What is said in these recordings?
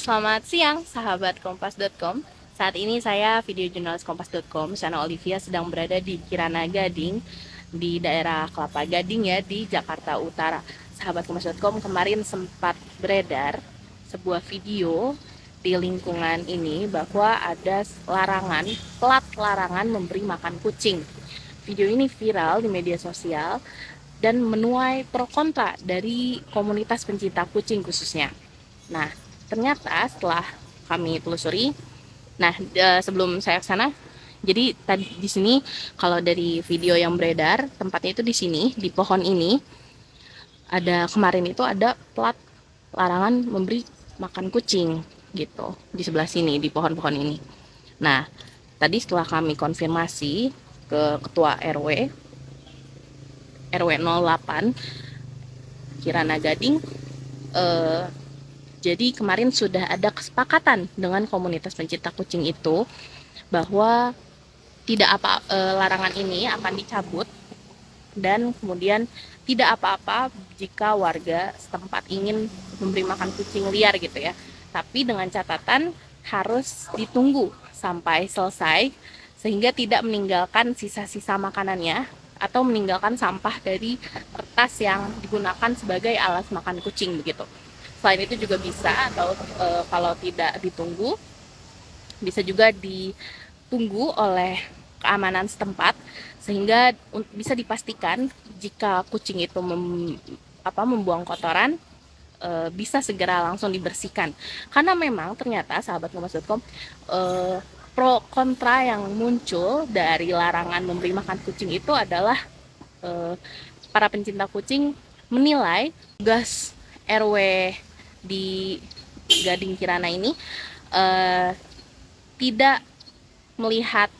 Selamat siang, sahabat Kompas.com. Saat ini saya video jurnalis Kompas.com, Sana Olivia sedang berada di Kirana Gading, di daerah Kelapa Gading ya, di Jakarta Utara. Sahabat Kompas.com, kemarin sempat beredar sebuah video di lingkungan ini bahwa ada plat larangan memberi makan kucing. Video ini viral di media sosial dan menuai pro kontra dari komunitas pencinta kucing khususnya. Nah, ternyata setelah kami telusuri, sebelum saya ke sana, jadi tadi di sini kalau dari video yang beredar, tempatnya itu di sini, di pohon ini, kemarin itu ada plat larangan memberi makan kucing gitu di sebelah sini di pohon-pohon ini. Nah, tadi setelah kami konfirmasi ke ketua RW 08 Kirana Gading, jadi kemarin sudah ada kesepakatan dengan komunitas pencinta kucing itu bahwa larangan ini akan dicabut dan kemudian tidak apa-apa jika warga setempat ingin memberi makan kucing liar gitu ya. Tapi dengan catatan harus ditunggu sampai selesai sehingga tidak meninggalkan sisa-sisa makanannya atau meninggalkan sampah dari kertas yang digunakan sebagai alas makan kucing begitu. Selain itu juga bisa atau kalau tidak ditunggu bisa juga ditunggu oleh keamanan setempat sehingga bisa dipastikan jika kucing itu membuang kotoran bisa segera langsung dibersihkan. Karena memang ternyata sahabat Kompas.com pro kontra yang muncul dari larangan memberi makan kucing itu adalah para pencinta kucing menilai tugas RW di Gading Kirana ini tidak melihat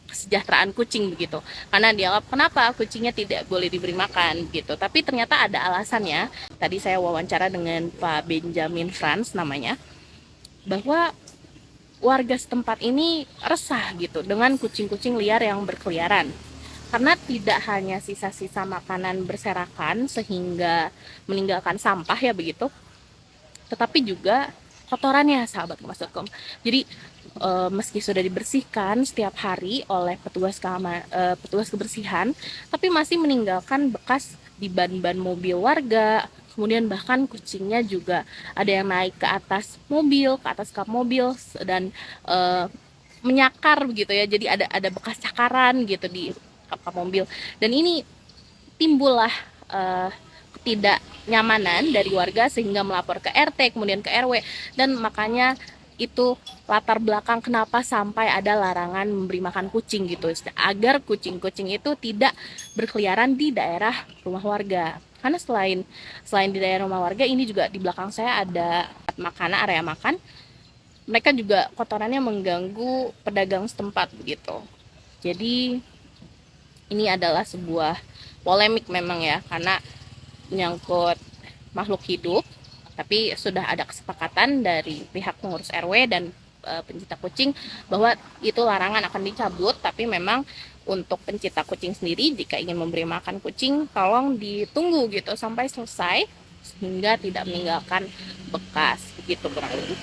kesejahteraan kucing begitu, karena dianggap kenapa kucingnya tidak boleh diberi makan gitu. Tapi ternyata ada alasannya. Tadi saya wawancara dengan Pak Benjamin Franz namanya, bahwa warga setempat ini resah gitu dengan kucing-kucing liar yang berkeliaran, karena tidak hanya sisa-sisa makanan berserakan sehingga meninggalkan sampah ya begitu, tetapi juga kotorannya sahabat Kompas.com. Jadi meski sudah dibersihkan setiap hari oleh petugas kebersihan, tapi masih meninggalkan bekas di ban-ban mobil warga. Kemudian bahkan kucingnya juga ada yang naik ke atas mobil, ke atas kap mobil dan menyakar begitu ya. Jadi ada bekas cakaran gitu di kap mobil. Dan ini timbullah ketidaknyamanan dari warga sehingga melapor ke RT, kemudian ke RW, dan makanya itu latar belakang kenapa sampai ada larangan memberi makan kucing gitu, agar kucing-kucing itu tidak berkeliaran di daerah rumah warga. Karena selain di daerah rumah warga, ini juga di belakang saya ada area makan. Mereka juga kotorannya mengganggu pedagang setempat begitu. Jadi ini adalah sebuah polemik memang ya, karena menyangkut makhluk hidup. Tapi sudah ada kesepakatan dari pihak pengurus RW dan pencinta kucing bahwa itu larangan akan dicabut. Tapi memang untuk pencinta kucing sendiri, jika ingin memberi makan kucing, tolong ditunggu gitu sampai selesai sehingga tidak meninggalkan bekas begitu kurang lebih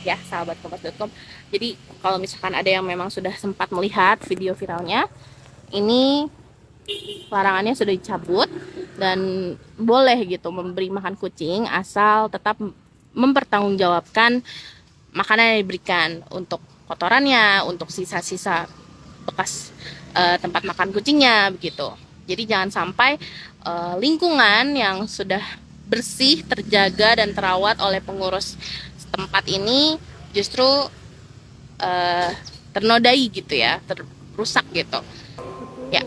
ya sahabat Kompas.com. Jadi kalau misalkan ada yang memang sudah sempat melihat video viralnya, ini larangannya sudah dicabut dan boleh gitu memberi makan kucing asal tetap mempertanggungjawabkan makanan yang diberikan, untuk kotorannya, untuk sisa-sisa bekas tempat makan kucingnya begitu. Jadi jangan sampai lingkungan yang sudah bersih, terjaga dan terawat oleh pengurus setempat ini justru ternodai gitu ya, terusak gitu ya.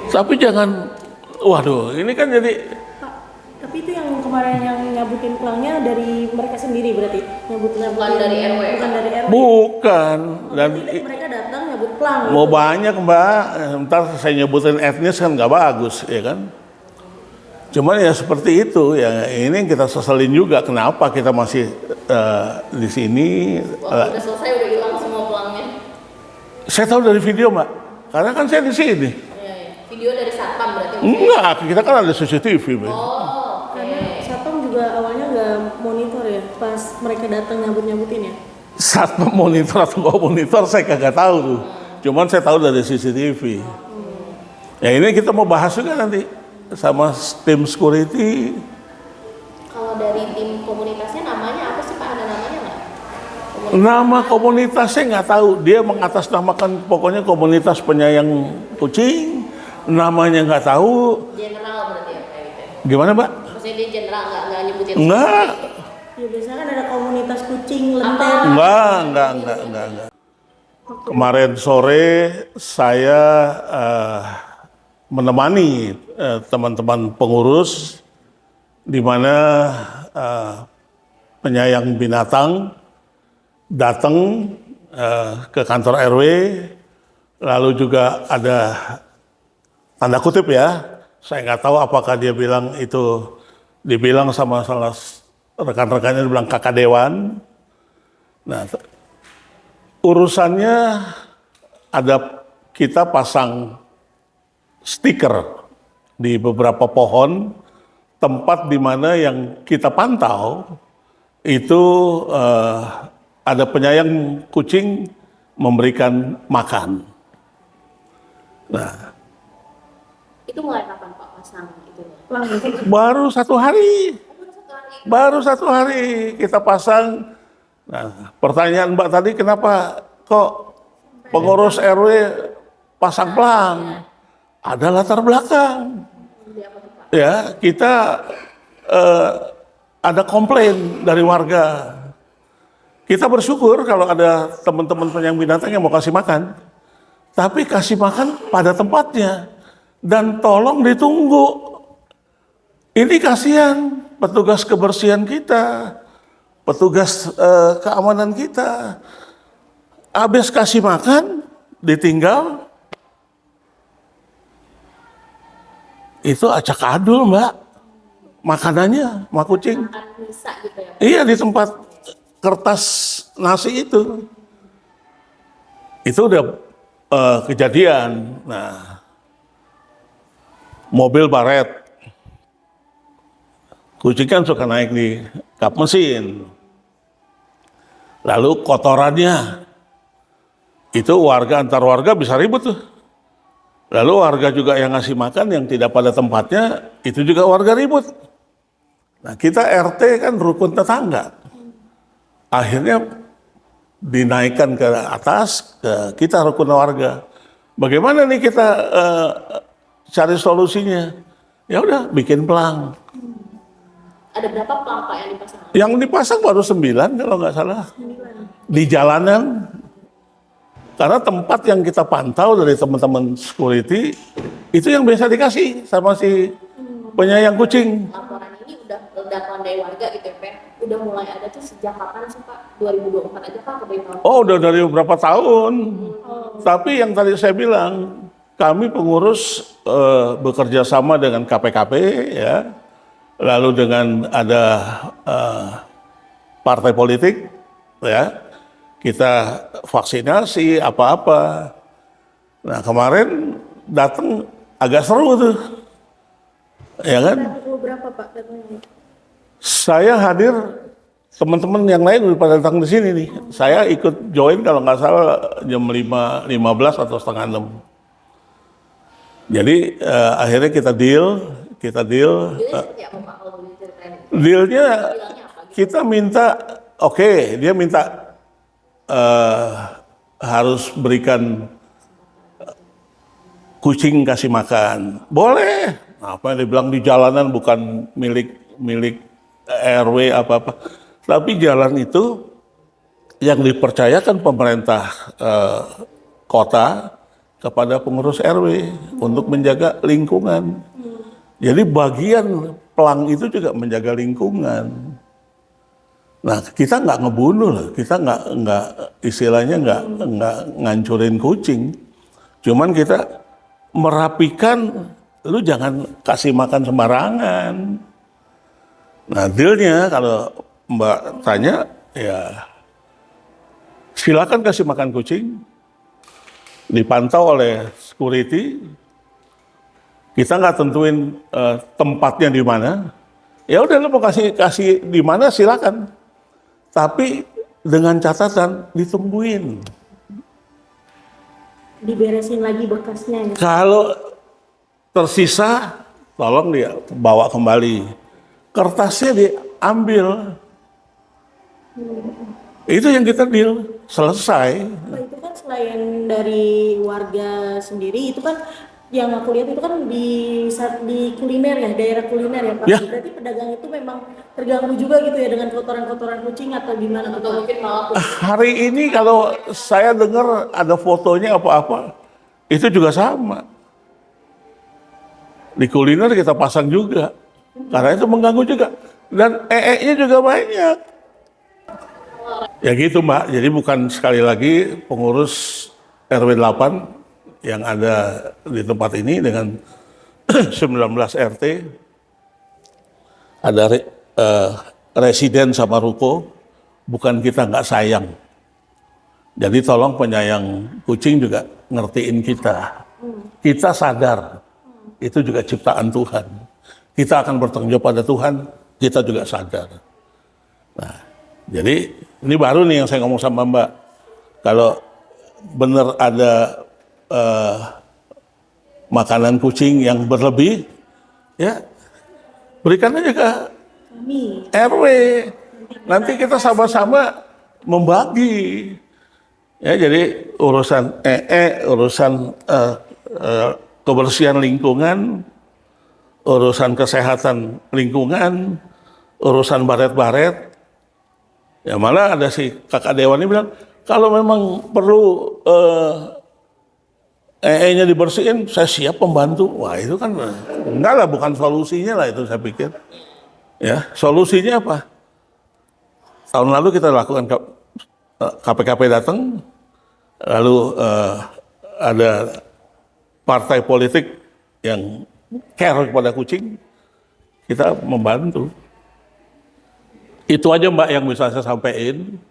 Tapi jangan, waduh, ini kan jadi. Pak, tapi itu yang kemarin yang nyabutin pelangnya dari mereka sendiri berarti? Bukan dari RW? Bukan dari RW? Bukan. Dan mereka datang nyabut pelang? mau gitu. banyak mbak, ntar saya nyebutin etnis kan nggak bagus, ya kan? Cuman ya seperti itu, ya ini kita seselin juga kenapa kita masih di sini. Udah selesai, udah hilang semua pelangnya. Saya tahu dari video mbak, karena kan saya di sini. Video dari satpam berarti? Enggak, kita kan ada CCTV. Oh, karena satpam juga awalnya nggak monitor monitor ya pas mereka datang nyabut-nyabutin ya? Saat monitor atau nggak monitor saya kagak tahu tuh. Cuman saya tahu dari CCTV. Ya ini kita mau bahas juga nanti sama tim security. Kalau dari tim komunitasnya namanya apa sih Pak? Ada namanya nggak? Nama komunitasnya nggak tahu. Dia mengatasnamakan pokoknya komunitas penyayang kucing. Namanya nggak tahu. General berarti ya kayak gitu. Gimana, Mbak? Maksudnya dia general nggak nyebutin. Enggak. Ya biasanya kan ada komunitas kucing lentera. Enggak. Kemarin sore saya menemani teman-teman pengurus di mana penyayang binatang datang ke kantor RW, lalu juga ada tanda kutip ya, saya nggak tahu apakah dia bilang itu, dibilang sama salah rekan-rekannya dibilang kakak dewan. Nah, urusannya ada kita pasang stiker di beberapa pohon tempat di mana yang kita pantau itu ada penyayang kucing memberikan makan. Nah, Itu mulai kapan Pak pasang itu? baru satu hari kita pasang. Nah, pertanyaan Mbak tadi kenapa kok pengurus RW pasang pelang? Ada latar belakang. Ya, kita ada komplain dari warga. Kita bersyukur kalau ada teman-teman penyayang binatang yang mau kasih makan. Tapi kasih makan pada tempatnya. Dan tolong ditunggu. Ini kasihan petugas kebersihan kita, petugas keamanan kita. Habis kasih makan, ditinggal. Itu acak adul, Mbak. Makanannya, sama kucing. Makan bisa gitu ya? Iya, di tempat kertas nasi itu. Itu udah kejadian. Nah, mobil baret. Kucing kan suka naik di kap mesin. Lalu kotorannya. Itu warga antar warga bisa ribut tuh. Lalu warga juga yang ngasih makan yang tidak pada tempatnya, itu juga warga ribut. Nah, kita RT kan rukun tetangga. Akhirnya dinaikkan ke atas, kita rukun warga. Bagaimana nih kita cari solusinya? Ya udah, bikin pelang. Ada berapa pelang Pak yang dipasang? Yang dipasang baru 9 kalau nggak salah. Di jalanan. Karena tempat yang kita pantau dari teman-teman security, itu yang biasa dikasih sama si penyayang kucing. Laporan ini udah ledakan dari warga gitu ya Pak? Udah mulai ada tuh sejak kapan sih Pak? 2024 aja Pak? Oh, udah dari beberapa tahun. Tapi yang tadi saya bilang, kami pengurus bekerja sama dengan KPKP, ya, lalu dengan ada partai politik, ya, kita vaksinasi apa-apa. Nah, kemarin datang agak seru tuh, ya kan? Pukul berapa Pak datangnya? Saya hadir, teman-teman yang lain udah pada datang di sini nih. Saya ikut join kalau nggak salah jam 5.15 atau setengah 6. Jadi akhirnya kita deal. Jadi seperti apa Pak kalau boleh ceritain? Dealnya Bilangnya apa? kita minta, oke, dia minta harus berikan kucing kasih makan. Boleh. Apa yang dibilang di jalanan bukan milik RW apa-apa. Tapi jalan itu yang dipercayakan pemerintah kota kepada pengurus RW untuk menjaga lingkungan. Jadi bagian pelang itu juga menjaga lingkungan. Nah, kita nggak ngebunuh loh, kita nggak istilahnya nggak ngancurin kucing. Cuman kita merapikan, lu jangan kasih makan sembarangan. Nah, dealnya kalau Mbak tanya, ya silakan kasih makan kucing, dipantau oleh security. Kita nggak tentuin tempatnya di mana, Ya udah lo mau kasih di mana silakan. Tapi dengan catatan ditungguin. Diberesin lagi bekasnya ya. Kalau tersisa, tolong dia bawa kembali. Kertasnya diambil. Itu yang kita deal, selesai. Pak, itu kan selain dari warga sendiri, itu kan yang aku lihat itu kan di kuliner ya, daerah kuliner ya Pak. Ya. Berarti pedagang itu memang terganggu juga gitu ya dengan kotoran-kotoran kucing atau gimana? Atau mungkin malah Hari ini kalau saya dengar ada fotonya apa-apa, itu juga sama. Di kuliner kita pasang juga, karena itu mengganggu juga. Dan nya juga banyak. Ya gitu Mbak, jadi bukan sekali lagi pengurus RW 8 yang ada di tempat ini dengan 19 RT, ada residen sama ruko, bukan kita nggak sayang. Jadi tolong penyayang kucing juga ngertiin kita. Kita sadar, itu juga ciptaan Tuhan. Kita akan bertanggung jawab pada Tuhan, kita juga sadar. Nah, jadi ini baru nih yang saya ngomong sama Mbak. Kalau benar ada makanan kucing yang berlebih, ya berikan aja ke kami RW. Nanti kita sama-sama membagi. Ya, jadi urusan urusan kebersihan lingkungan, urusan kesehatan lingkungan, urusan baret-baret. Ya malah ada si kakak Dewan ini bilang, kalau memang perlu nya dibersihin, saya siap membantu. Wah itu kan enggak lah, bukan solusinya lah itu saya pikir. Ya solusinya apa? Tahun lalu kita lakukan KPKP datang, lalu ada partai politik yang care kepada kucing, kita membantu. Itu aja Mbak yang bisa saya sampaikan.